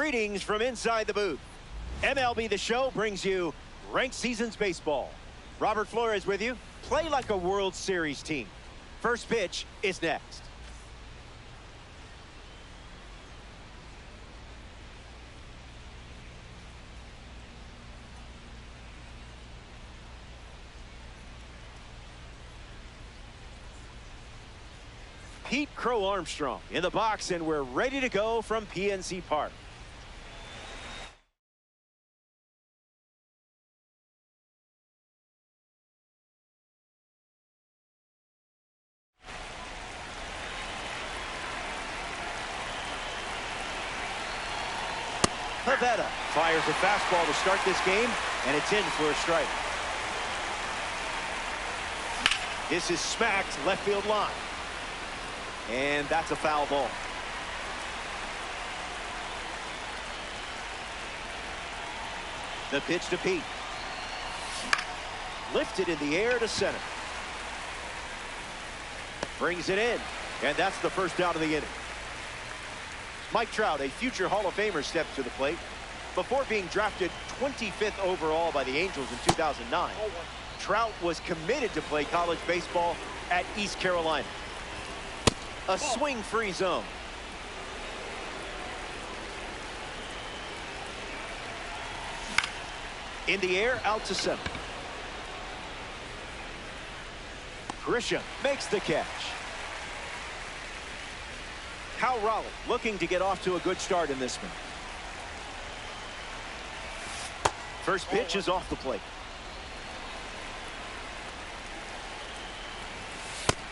Greetings from inside the booth. MLB The Show brings you Ranked Seasons Baseball. Robert Flores with you. Play like a World Series team. First pitch is next. Pete Crow Armstrong in the box, and we're ready to go from PNC Park. Pivetta fires a fastball to start this game, and it's in for a strike. This is smacked left field line. And that's a foul ball. The pitch to Pete. Lifted in the air to center. Brings it in. And that's the first out of the inning. Mike Trout, a future Hall of Famer, steps to the plate. Before being drafted 25th overall by the Angels in 2009, Trout was committed to play college baseball at East Carolina. A swing-free zone. In the air, out to center. Grisham makes the catch. Cal Raleigh looking to get off to a good start in this one. First pitch is off the plate.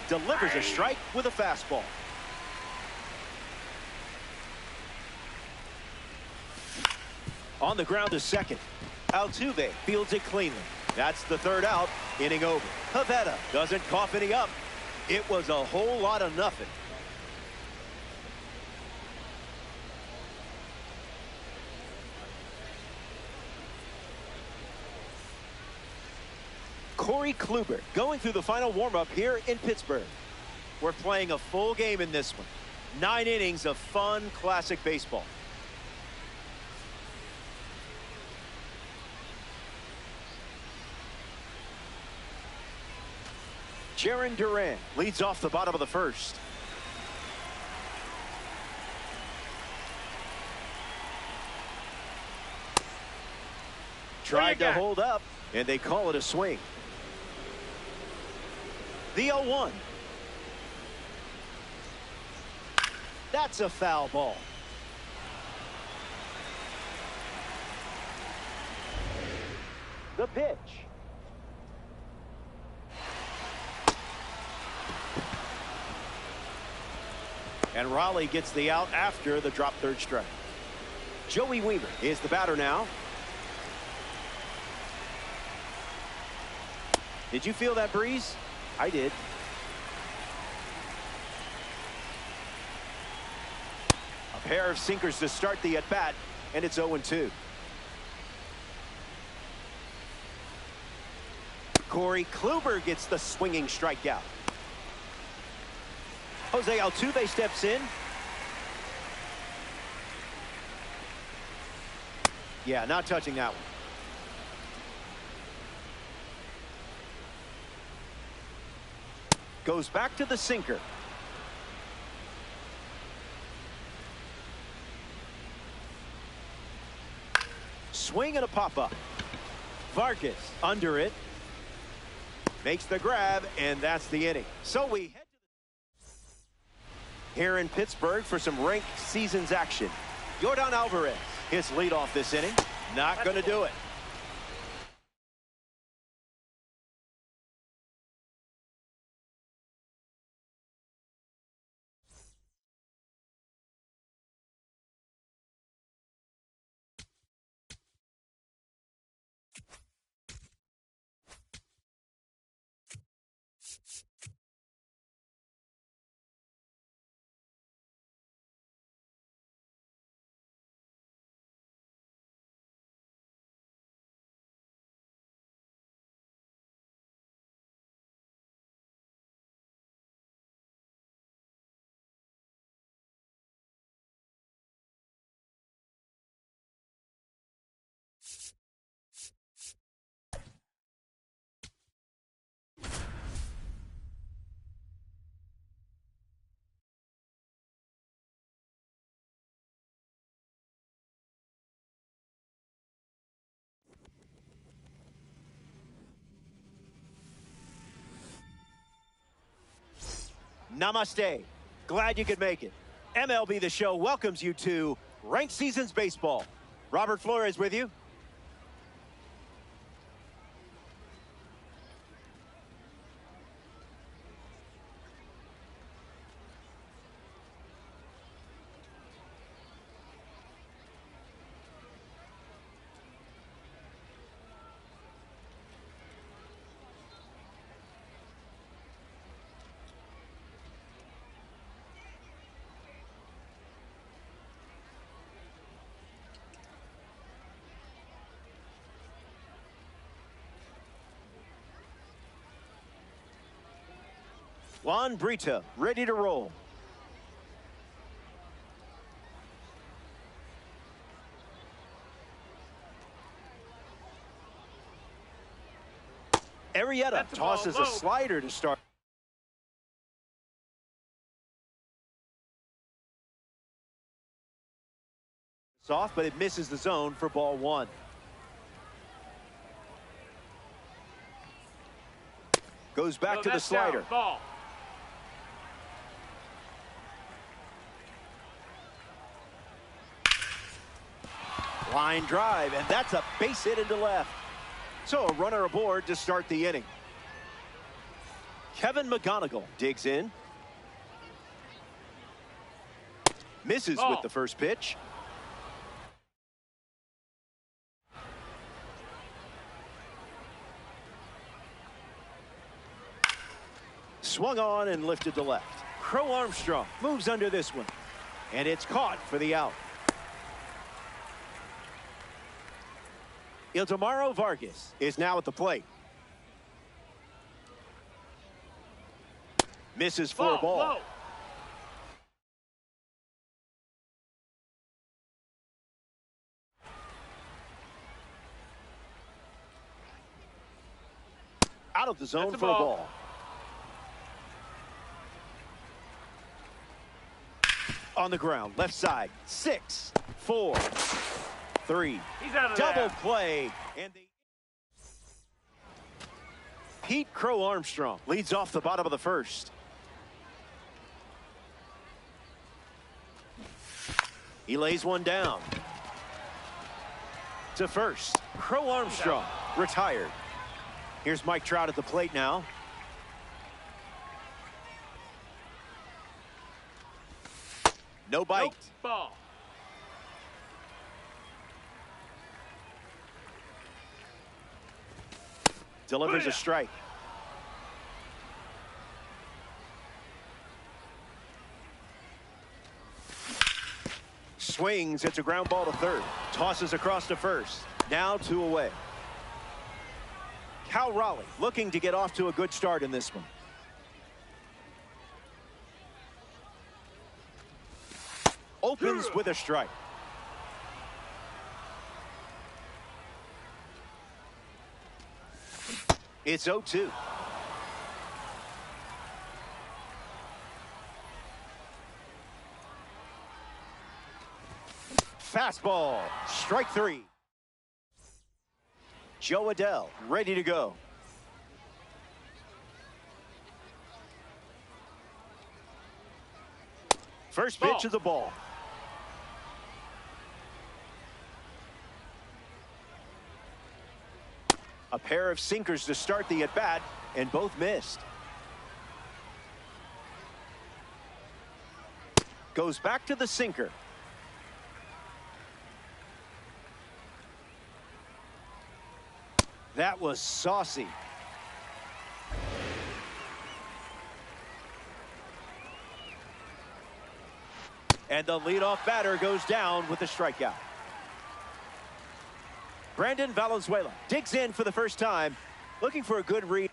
Delivers a strike with a fastball. On the ground to second. Altuve fields it cleanly. That's the third out. Inning over. Pivetta doesn't cough any up. It was a whole lot of nothing. Corey Kluber going through the final warm-up here in Pittsburgh. We're playing a full game in this one. 9 innings of fun, classic baseball. Jarren Duran leads off the bottom of the first. Tried to hold up, and they call it a swing. The 0-1. That's a foul ball. The pitch. And Raleigh gets the out after the drop third strike. Joey Weaver is the batter now. Did you feel that breeze? I did. A pair of sinkers to start the at-bat, and it's 0-2. Corey Kluber gets the swinging strikeout. Jose Altuve steps in. Yeah, not touching that one. Goes back to the sinker. Swing and a pop-up. Vargas under it. Makes the grab, and that's the inning. So we head to here in Pittsburgh for some Ranked Seasons action. Yordan Alvarez, his leadoff this inning. Not going to do it. Namaste. Glad you could make it. MLB The Show welcomes you to Ranked Seasons Baseball. Robert Flores with you. Juan Brito, ready to roll. Arrieta tosses a slider to start. It's off, but it misses the zone for ball one. Goes back to the slider. Ball. Line drive, and that's a base hit into left. So a runner aboard to start the inning. Kevin McGonigal digs in. Misses with the first pitch. Swung on and lifted to left. Crow Armstrong moves under this one. And it's caught for the out. Ildemaro Vargas is now at the plate. Misses for a ball. Low. Out of the zone for a ball. On the ground, left side, 6, 4, 3. He's out of Double there. play. And Pete Crow Armstrong leads off the bottom of the first. He lays one down. To first, Crow Armstrong retired. Here's Mike Trout at the plate now. No bite. Nope. Ball. Delivers a strike. Swings. It's a ground ball to third. Tosses across to first. Now 2 away. Cal Raleigh looking to get off to a good start in this one. Opens with a strike. It's 0-2. Fastball. Strike 3. Joe Adell ready to go. First pitch of the ball. A pair of sinkers to start the at-bat, and both missed. Goes back to the sinker. That was saucy. And the leadoff batter goes down with a strikeout. Brandon Valenzuela digs in for the first time, looking for a good read.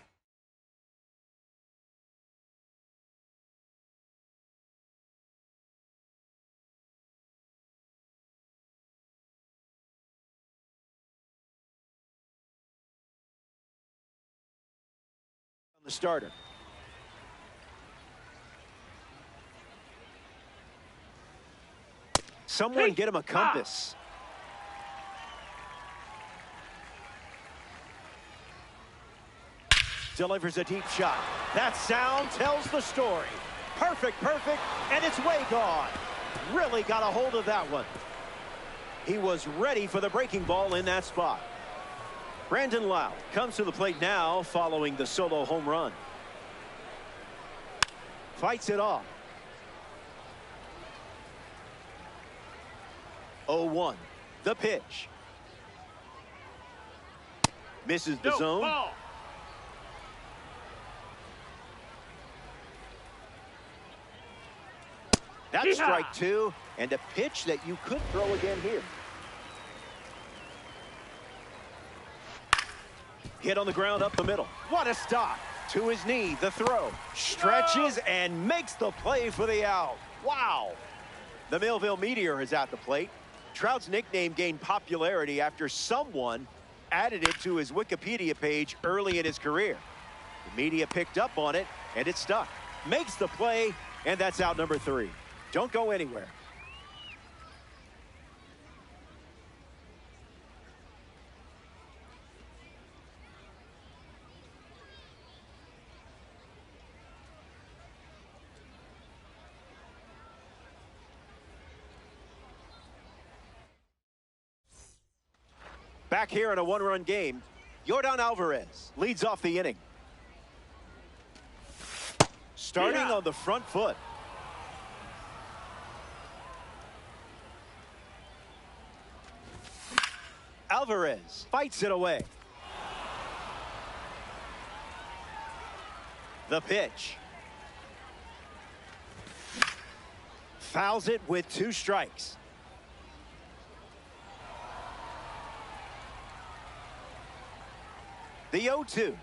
On the starter. Someone get him a compass. Delivers a deep shot. That sound tells the story. Perfect, and it's way gone. Really got a hold of that one. He was ready for the breaking ball in that spot. Brandon Lowe comes to the plate now following the solo home run. Fights it off. 0-1. The pitch. Misses the zone. Ball. That's strike two, and a pitch that you could throw again here. Hit on the ground up the middle. What a stop. To his knee, the throw. Stretches and makes the play for the out. Wow. The Millville Meteor is at the plate. Trout's nickname gained popularity after someone added it to his Wikipedia page early in his career. The media picked up on it, and it stuck. Makes the play, and that's out number 3. Don't go anywhere. Back here in a one-run game, Yordan Alvarez leads off the inning. Starting on the front foot. Alvarez fights it away. The pitch. Fouls it with 2 strikes. The 0-2.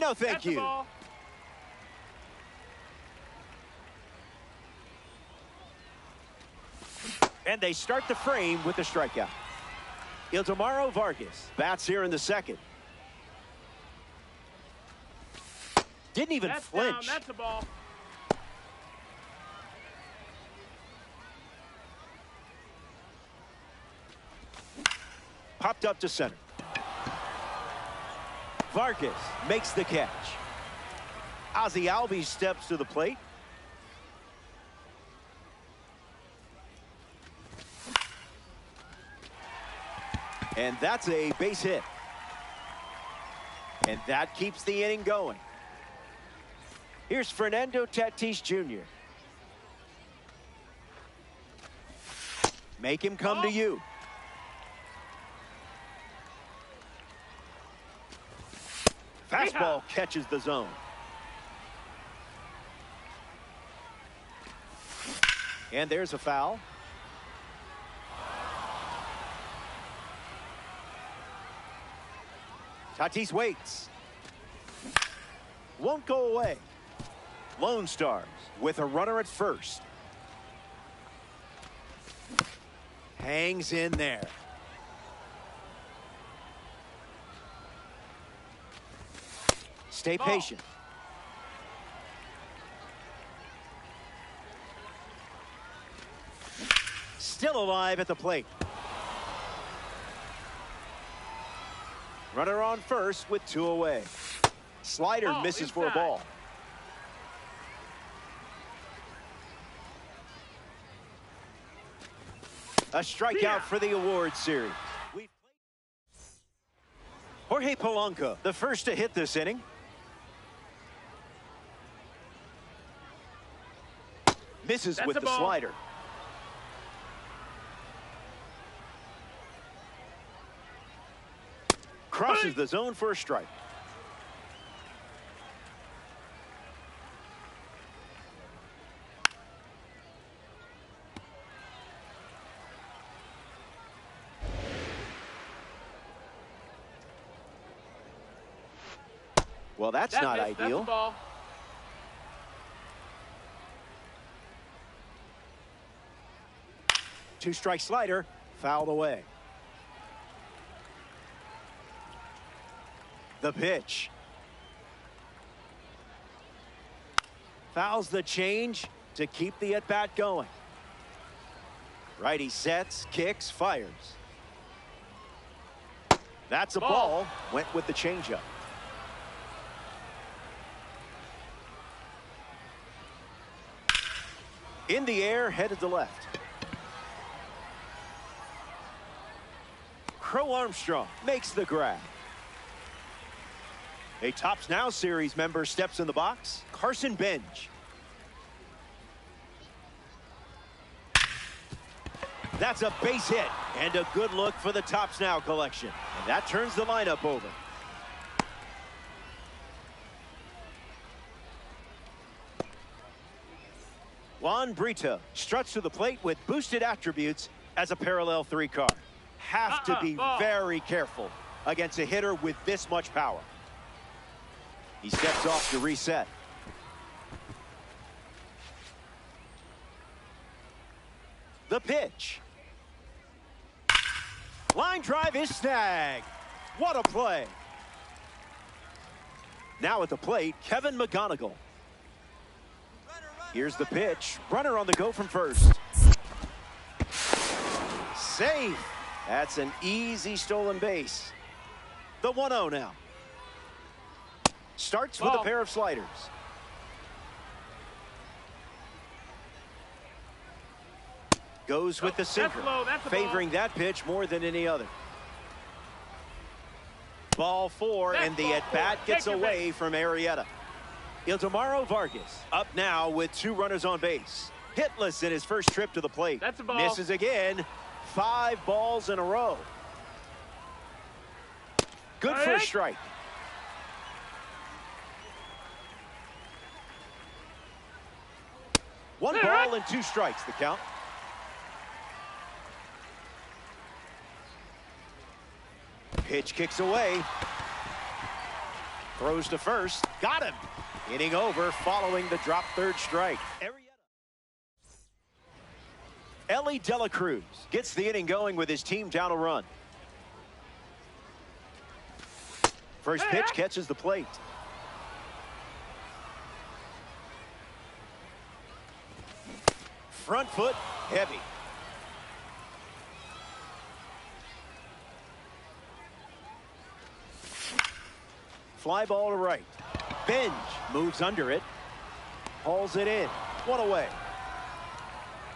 No, thank you. And they start the frame with a strikeout. Ildemaro Vargas bats here in the second. Didn't even flinch. That's a ball. Popped up to center. Vargas makes the catch. Ozzie Albies steps to the plate. And that's a base hit. And that keeps the inning going. Here's Fernando Tatis Jr. Make him come to you. Fastball catches the zone. And there's a foul. Tatis waits. Won't go away. Lone Stars with a runner at first. Hangs in there. Stay patient. Still alive at the plate. Runner on first with 2 away. Slider misses for a ball. A strikeout for the award series. Jorge Polanco, the first to hit this inning. Misses with the slider. Crosses the zone for a strike. Well, that's not ideal. That's 2-strike slider, fouled away. The pitch. Fouls the change to keep the at-bat going. Righty sets, kicks, fires. That's a ball. Went with the changeup. In the air, headed to left. Crow Armstrong makes the grab. A Tops Now series member steps in the box. Carson Bench. That's a base hit and a good look for the Tops Now collection. And that turns the lineup over. Juan Brito struts to the plate with boosted attributes as a parallel 3 card. Have to be very careful against a hitter with this much power. He steps off to reset. The pitch. Line drive is snagged. What a play. Now at the plate, Kevin McGonigal. Here's the pitch. Runner on the go from first. Safe. That's an easy stolen base. The 1-0 now. Starts with a pair of sliders. Goes with the sinker, favoring that pitch more than any other. Ball 4, and the at-bat gets away from Arrieta. Ildemaro Vargas up now with 2 runners on base. Hitless in his first trip to the plate. That's a ball. Misses again. 5 balls in a row. Good for a strike. One ball and 2 strikes, the count. Pitch kicks away. Throws to first. Got him. Inning over following the drop 3rd strike. Elly De La Cruz gets the inning going with his team down a run. First pitch catches the plate. Front foot heavy. Fly ball to right. Bench moves under it. Hauls it in. 1 away.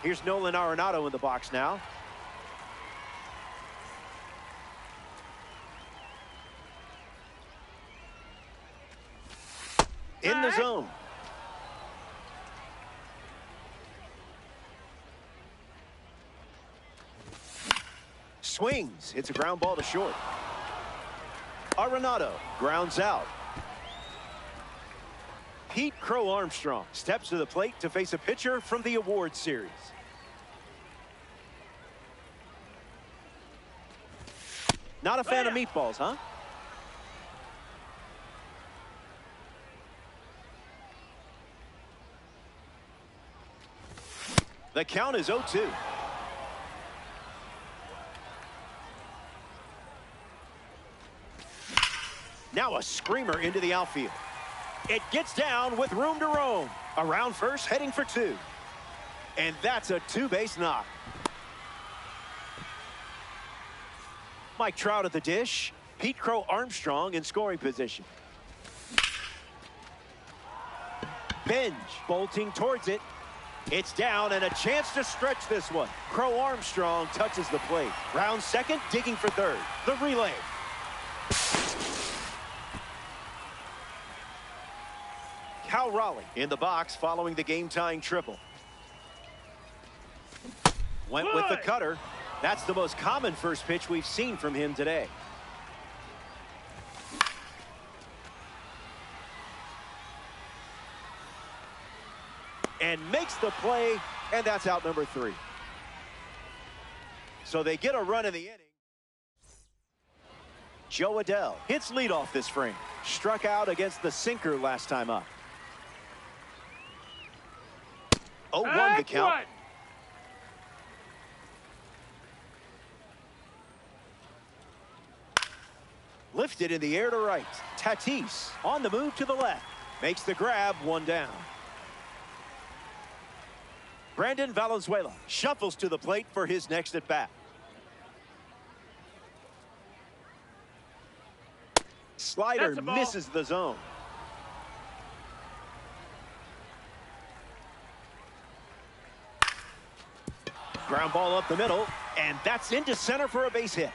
Here's Nolan Arenado in the box now. In the zone. Swings. Hits a ground ball to short. Arenado grounds out. Pete Crow Armstrong steps to the plate to face a pitcher from the Award Series. Not a fan of meatballs, huh? The count is 0-2. Now a screamer into the outfield. It gets down with room to roam. Around first, heading for 2. And that's a 2-base knock. Mike Trout at the dish. Pete Crow Armstrong in scoring position. Bench bolting towards it. It's down and a chance to stretch this one. Crow Armstrong touches the plate. Round second, digging for third. The relay. Cal Raleigh in the box following the game-tying triple. Went with the cutter. That's the most common first pitch we've seen from him today. And makes the play, and that's out number 3. So they get a run in the inning. Joe Adell hits leadoff this frame. Struck out against the sinker last time up. 0-1 the count. Lifted in the air to right. Tatis on the move to the left. Makes the grab, 1 down. Brandon Valenzuela shuffles to the plate for his next at bat. Slider misses the zone. Ground ball up the middle, and that's into center for a base hit.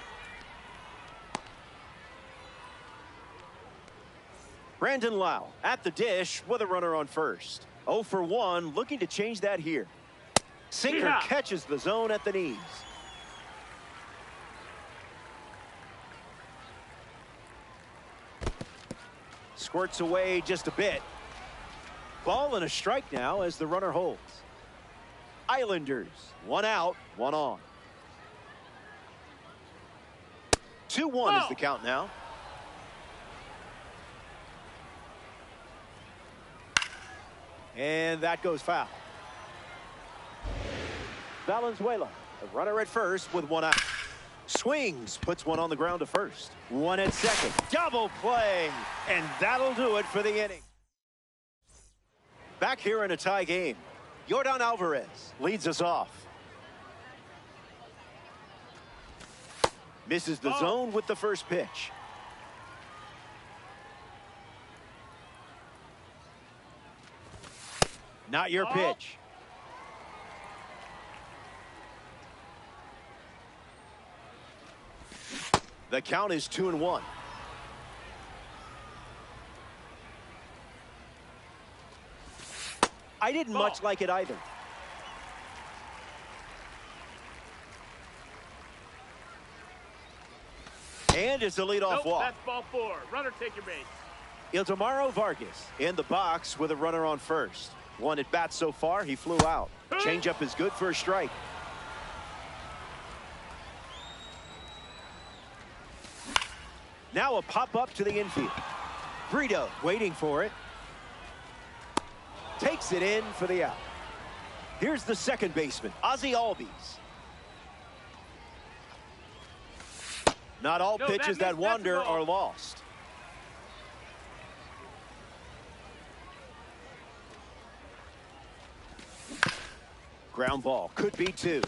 Brandon Lau at the dish with a runner on first. 0 for 1, looking to change that here. Sinker catches the zone at the knees. Squirts away just a bit. Ball and a strike now as the runner holds. Islanders, 1 out, 1 on. 2-1 is the count now. And that goes foul. Valenzuela, a runner at first with 1 out. Swings, puts one on the ground to first. 1 at second. Double play, and that'll do it for the inning. Back here in a tie game, Yordan Alvarez leads us off. Misses the zone with the first pitch. Not your pitch. The count is 2-1. I didn't much like it either. And it's a leadoff walk. That's ball 4. Runner, take your base. Ildemaro Vargas in the box with a runner on first. 1 at bat so far, he flew out. Changeup is good for a strike. Now a pop-up to the infield. Brito waiting for it. Takes it in for the out. Here's the second baseman, Ozzie Albies. Not all pitches that wander are lost. Ground ball, could be 2.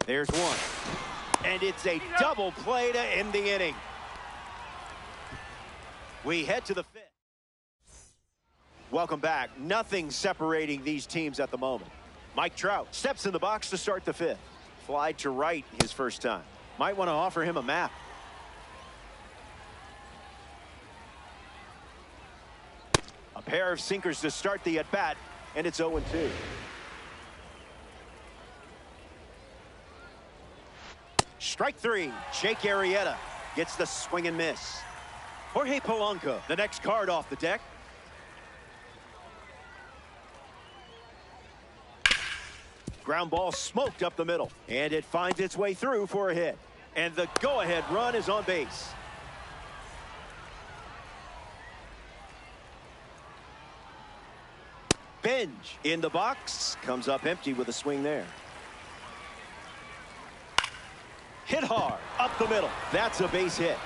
There's 1. And it's a double play to end the inning. We head to the 5th. Welcome back. Nothing separating these teams at the moment. Mike Trout steps in the box to start the 5th. Fly to right his first time. Might want to offer him a map. A pair of sinkers to start the at-bat, and it's 0-2. Strike 3. Jake Arrieta gets the swing and miss. Jorge Polanco, the next card off the deck. Ground ball smoked up the middle, and it finds its way through for a hit. And the go-ahead run is on base. Benj in the box, comes up empty with a swing there. Hit hard, up the middle. That's a base hit.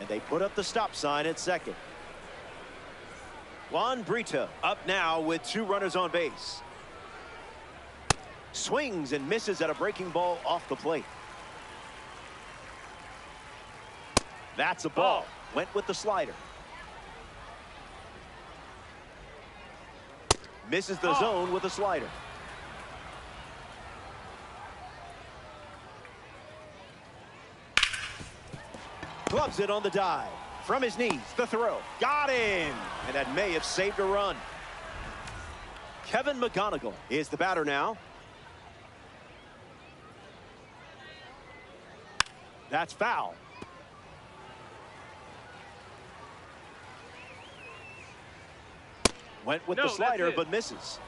And they put up the stop sign at second. Juan Brito up now with 2 runners on base. Swings and misses at a breaking ball off the plate. That's a ball. Went with the slider. Misses the zone with a slider. Gloves it on the dive. From his knees, the throw. Got him! And that may have saved a run. Kevin McGonigal is the batter now. That's foul. Went with the slider, but misses.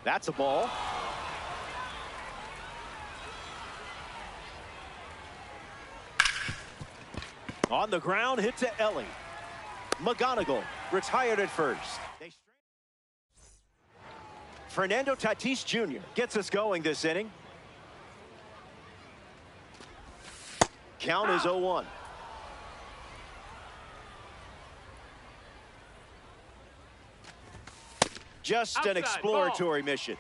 That's a ball. On the ground, hit to Ellie. McGonigal retired at first. Fernando Tatis Jr. gets us going this inning. Count is 0-1. Just an exploratory mission.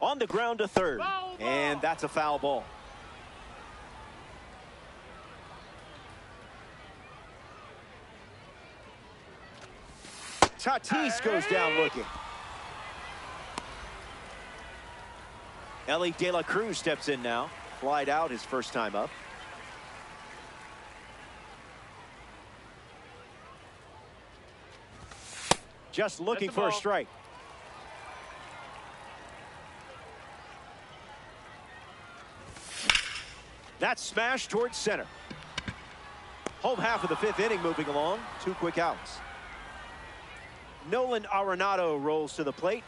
On the ground to third. And that's a foul ball. Tatis goes down looking. Ellie De La Cruz steps in now. Flied out his first time up. Just looking for a strike. That's smashed towards center. Home half of the fifth inning moving along. 2 quick outs. Nolan Arenado rolls to the plate.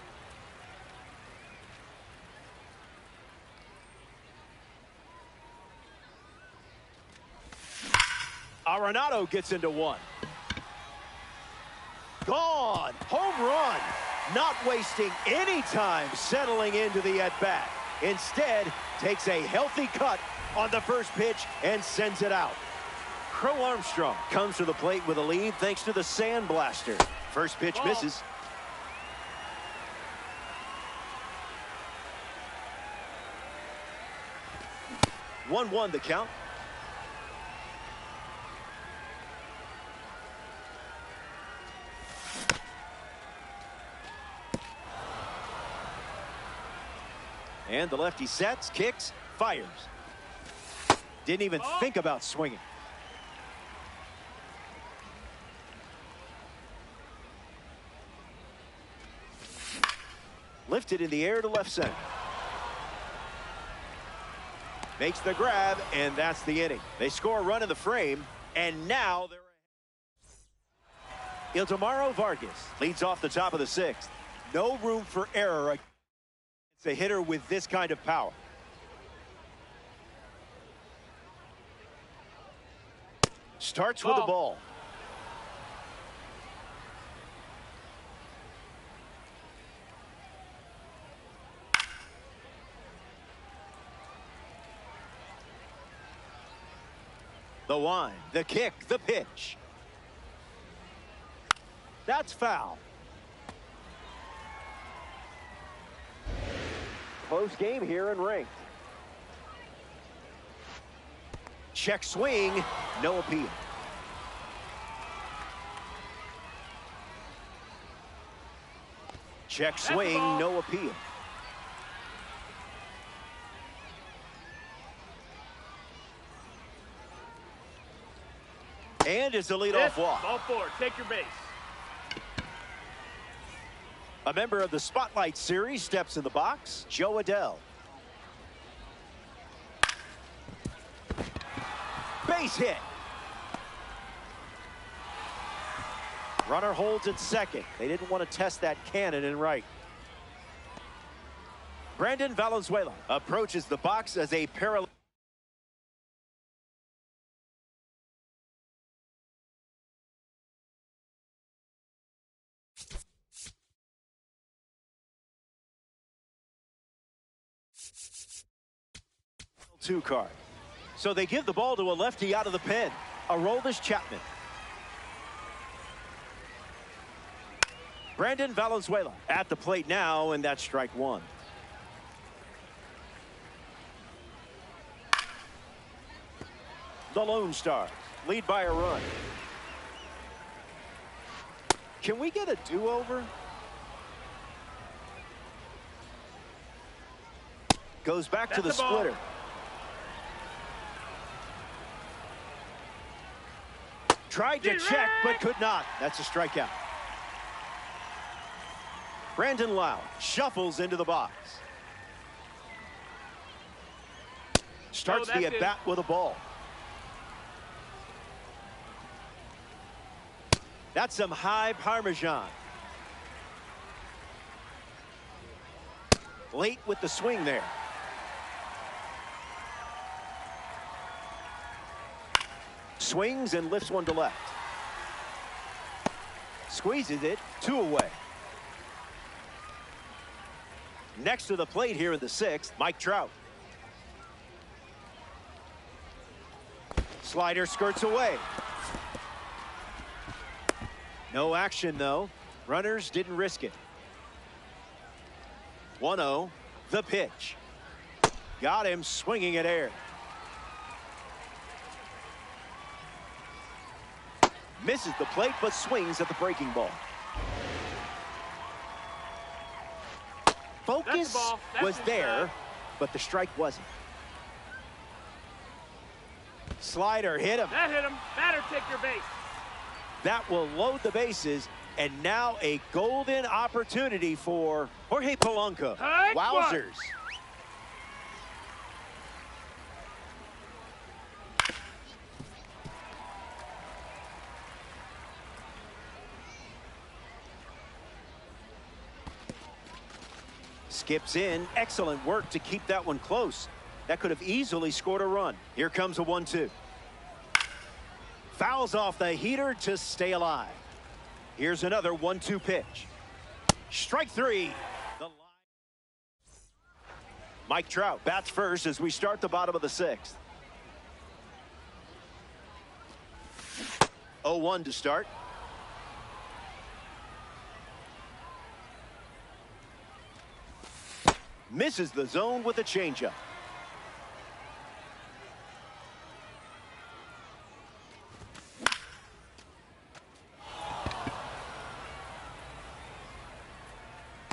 Arenado gets into one. Gone. Home run. Not wasting any time settling into the at-bat. Instead, takes a healthy cut on the first pitch and sends it out. Crow Armstrong comes to the plate with a lead thanks to the Sandblaster. First pitch misses. One the count. And the lefty sets, kicks, fires. Didn't even think about swinging. Lifted in the air to left center. Makes the grab, and that's the inning. They score a run in the frame, and now they're ahead. Ildemaro Vargas leads off the top of the sixth. No room for error. It's a hitter with this kind of power. Starts with the ball. The wind, the kick, the pitch. That's foul. Close game here in ranked. Check swing, no appeal. Check swing, no appeal. And it's a leadoff walk. Ball 4, take your base. A member of the Spotlight Series steps in the box, Joe Adell. Base hit. Runner holds at second. They didn't want to test that cannon in right. Brandon Valenzuela approaches the box as a parallel. Two card. So they give the ball to a lefty out of the pen. Aroldis Chapman. Brandon Valenzuela at the plate now, and that's strike one. The Lone Stars lead by a run. Can we get a do-over? Goes back to the splitter. Tried to check, but could not. That's a strikeout. Brandon Lowe shuffles into the box. Starts the at-bat with a ball. That's some high Parmesan. Late with the swing there. Swings and lifts one to left. Squeezes it, 2 away. Next to the plate here in the sixth, Mike Trout. Slider skirts away. No action, though. Runners didn't risk it. 1-0, the pitch. Got him swinging at air. Misses the plate, but swings at the breaking ball. focus was there, but the strike wasn't. Slider hit him. That hit him. Batter, take your base. That will load the bases, and now a golden opportunity for Jorge Polanco. Wowzers. Skips in. Excellent work to keep that one close. That could have easily scored a run. Here comes a 1-2. Fouls off the heater to stay alive. Here's another 1-2 pitch. Strike three. Mike Trout bats first as we start the bottom of the sixth. 0-1 to start. Misses the zone with a changeup.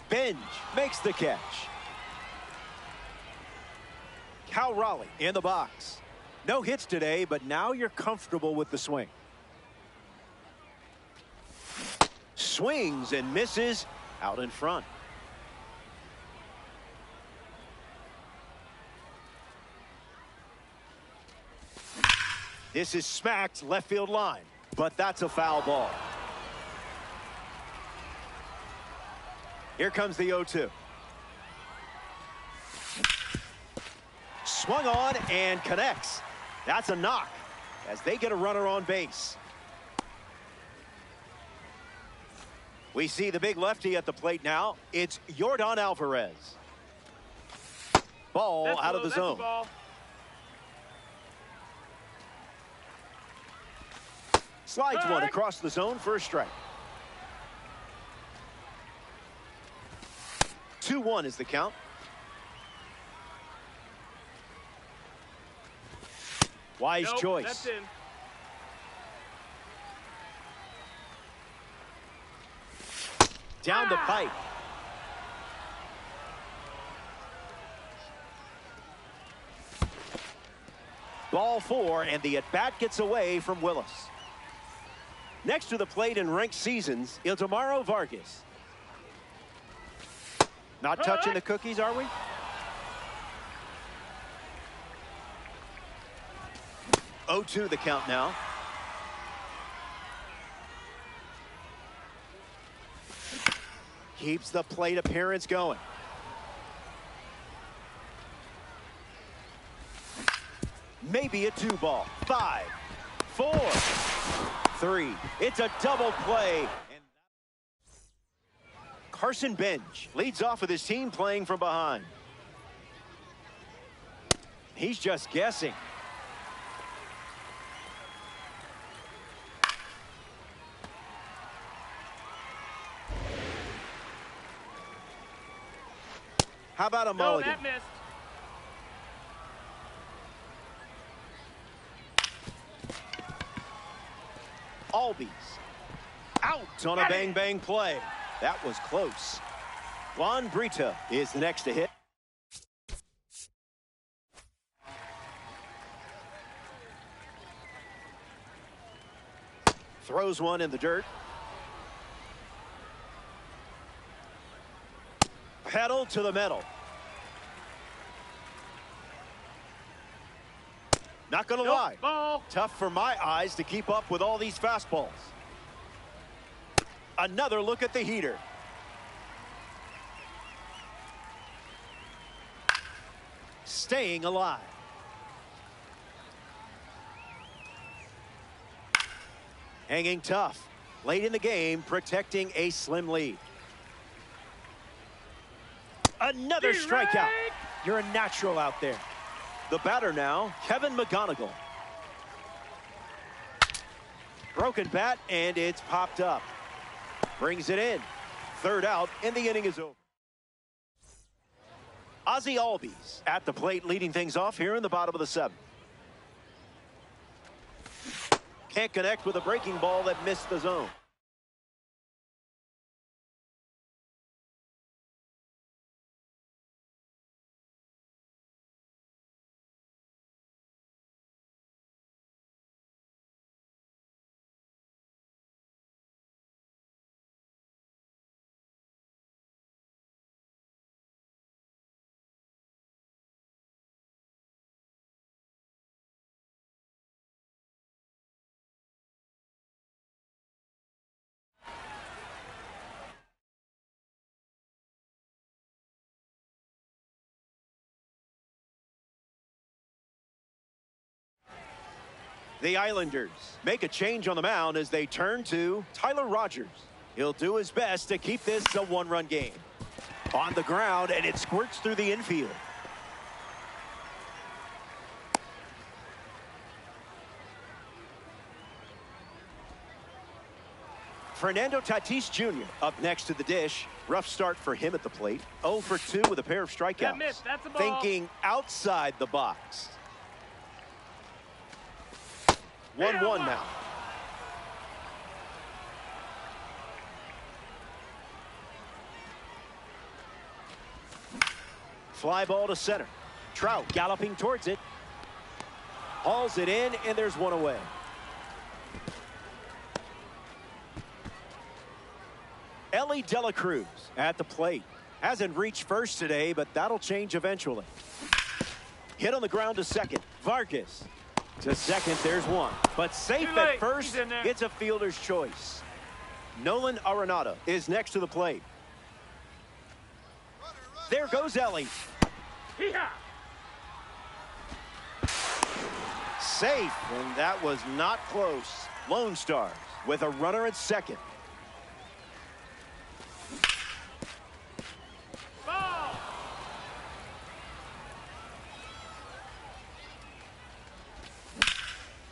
Benj makes the catch. Cal Raleigh in the box. No hits today, but now you're comfortable with the swing. Swings and misses out in front. This is smacked left field line, but that's a foul ball. Here comes the 0-2. Swung on and connects. That's a knock as they get a runner on base. We see the big lefty at the plate now. It's Yordan Alvarez. Ball out of the zone. Slides one across the zone for a strike. 2-1 is the count. Wise choice. That's in. Down the pipe. Ball four, and the at-bat gets away from Willis. Next to the plate in ranked seasons, Ildemaro Vargas. Not touching the cookies, are we? Oh, 2 the count now. Keeps the plate appearance going. Maybe a 2-ball. 5, 4, 3. It's a double play. Carson Bench leads off with his team playing from behind. He's just guessing. How about a mulligan? That missed. Albies out on a bang-bang play. That was close. Juan Brito is the next to hit. Throws one in the dirt. Pedal to the metal. Not going to lie. Ball. Tough for my eyes to keep up with all these fastballs. Another look at the heater. Staying alive. Hanging tough. Late in the game, protecting a slim lead. Another strikeout. You're a natural out there. The batter now, Kevin McGonigal. Broken bat, and it's popped up. Brings it in. Third out, and the inning is over. Ozzie Albies at the plate, leading things off here in the bottom of the seventh. Can't connect with a breaking ball that missed the zone. The Islanders make a change on the mound as they turn to Tyler Rogers. He'll do his best to keep this a one-run game. On the ground, and it squirts through the infield. Fernando Tatis Jr. up next to the dish. Rough start for him at the plate. 0 for 2 with a pair of strikeouts. That's a ball. Thinking outside the box. 1-1 now. Fly ball to center. Trout galloping towards it. Hauls it in, and there's one away. Elly De La Cruz at the plate. Hasn't reached first today, but that'll change eventually. Hit on the ground to second. Vargas to second. There's one. But safe at first. It's a fielder's choice. Nolan Arenado is next to the plate. There goes Elly. Safe, and that was not close. Lone Stars with a runner at second.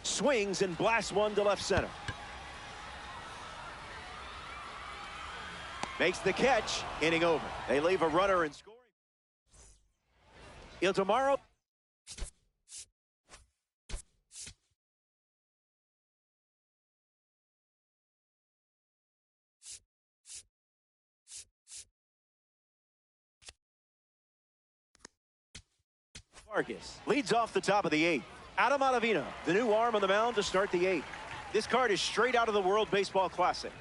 Swings and blasts one to left center. Makes the catch. Inning over. They leave a runner in scoring. Tomorrow. Vargas leads off the top of the 8th. Adam Ottavino, the new arm on the mound to start the 8th. This card is straight out of the World Baseball Classic.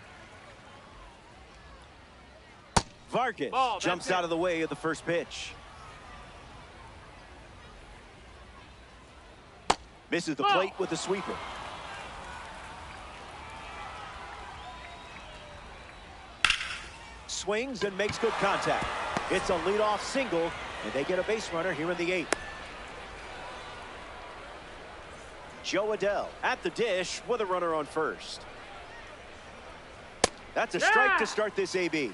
Vargas jumps out of the way of the first pitch. Misses the plate with the sweeper. Swings and makes good contact. It's a leadoff single, and they get a base runner here in the 8th. Joe Adell at the dish with a runner on first. That's a strike to start this AB.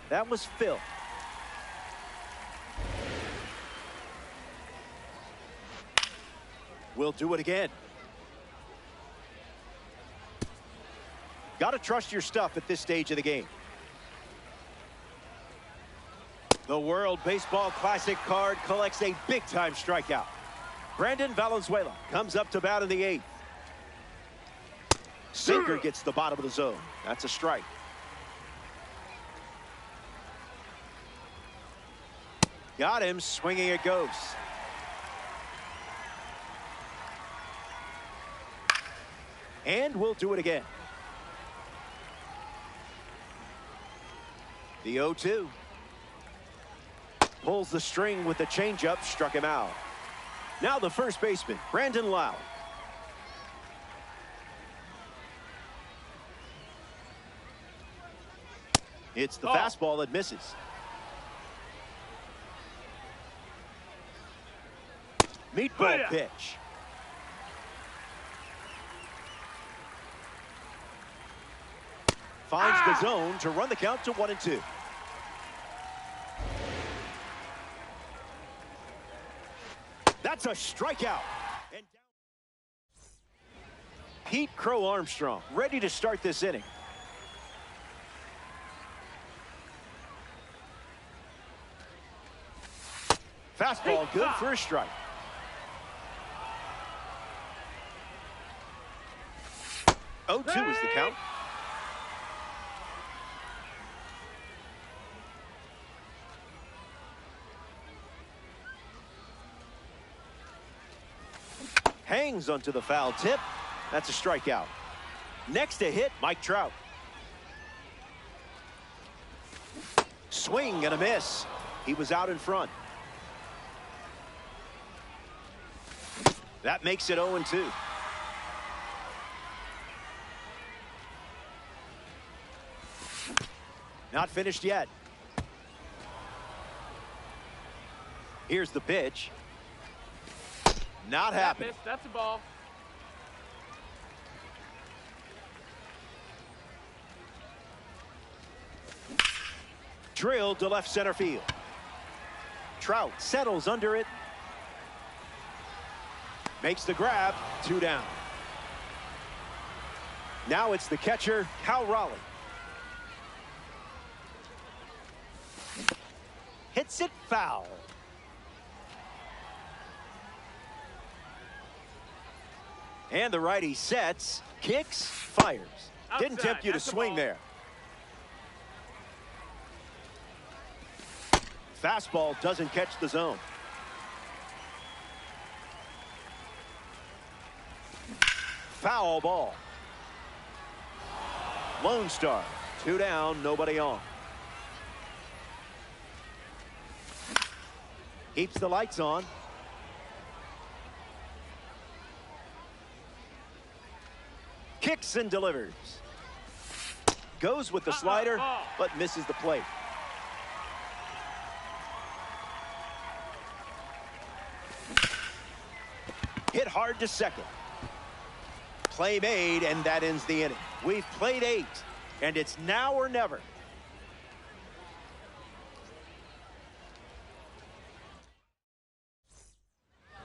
That was Phil. We'll do it again. Got to trust your stuff at this stage of the game. The World Baseball Classic card collects a big-time strikeout. Brandon Valenzuela comes up to bat in the 8th. Sinker gets the bottom of the zone. That's a strike. Got him. Swinging it goes. And we'll do it again. The 0-2. Pulls the string with the changeup, struck him out. Now the first baseman, Brandon Lowe. It's the fastball that misses. Meatball pitch. Finds the zone to run the count to 1-2. That's a strikeout. And Pete Crow Armstrong ready to start this inning. Fastball good for a strike. Oh, 2 is the count. Hangs onto the foul tip. That's a strikeout. Next to hit, Mike Trout. Swing and a miss. He was out in front. That makes it 0-2. Not finished yet. Here's the pitch. Not happening. That's a ball. Drilled to left center field. Trout settles under it. Makes the grab. 2 down. Now it's the catcher, Cal Raleigh. Hits it foul. And the righty sets, kicks, fires. Outside. Didn't tempt you to That's a swing ball. there. Fastball doesn't catch the zone. Foul ball. Lone Star. 2 down, nobody on. Keeps the lights on. Kicks and delivers. Goes with the slider, but misses the plate. Hit hard to second. Play made, and that ends the inning. We've played 8, and it's now or never.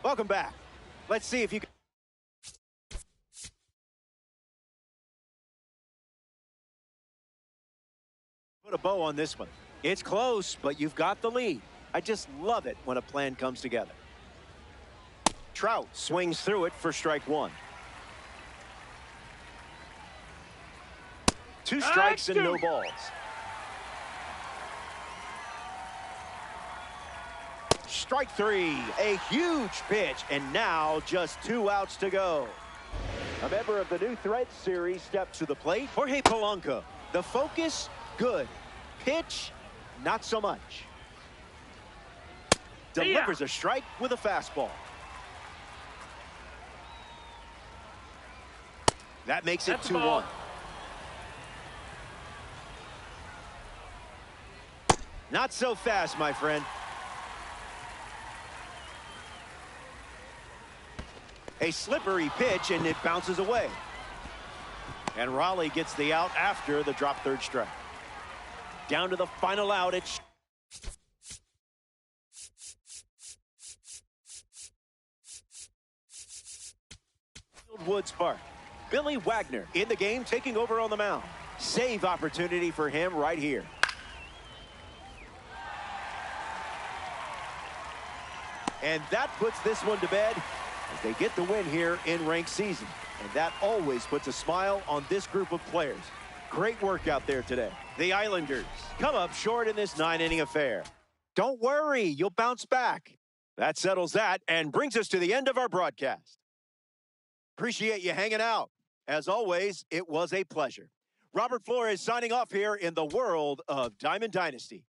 Welcome back. Let's see if you can put a bow on this one. It's close, but you've got the lead. I just love it when a plan comes together. Trout swings through it for strike 1. 2 strikes and no balls. Strike 3, a huge pitch, and now just 2 outs to go. A member of the New Threads series steps to the plate. Jorge Polanco. The focus, good. Pitch, not so much. Delivers a strike with a fastball. That makes it 2-1. Not so fast, my friend. A slippery pitch, and it bounces away. And Raleigh gets the out after the drop third strike. Down to the final out. It's Woods Park. Billy Wagner in the game, taking over on the mound. Save opportunity for him right here. And that puts this one to bed as they get the win here in ranked season. And that always puts a smile on this group of players. Great work out there today. The Islanders come up short in this 9-inning affair. Don't worry, you'll bounce back. That settles that and brings us to the end of our broadcast. Appreciate you hanging out. As always, it was a pleasure. Robert Flores signing off here in the world of Diamond Dynasty.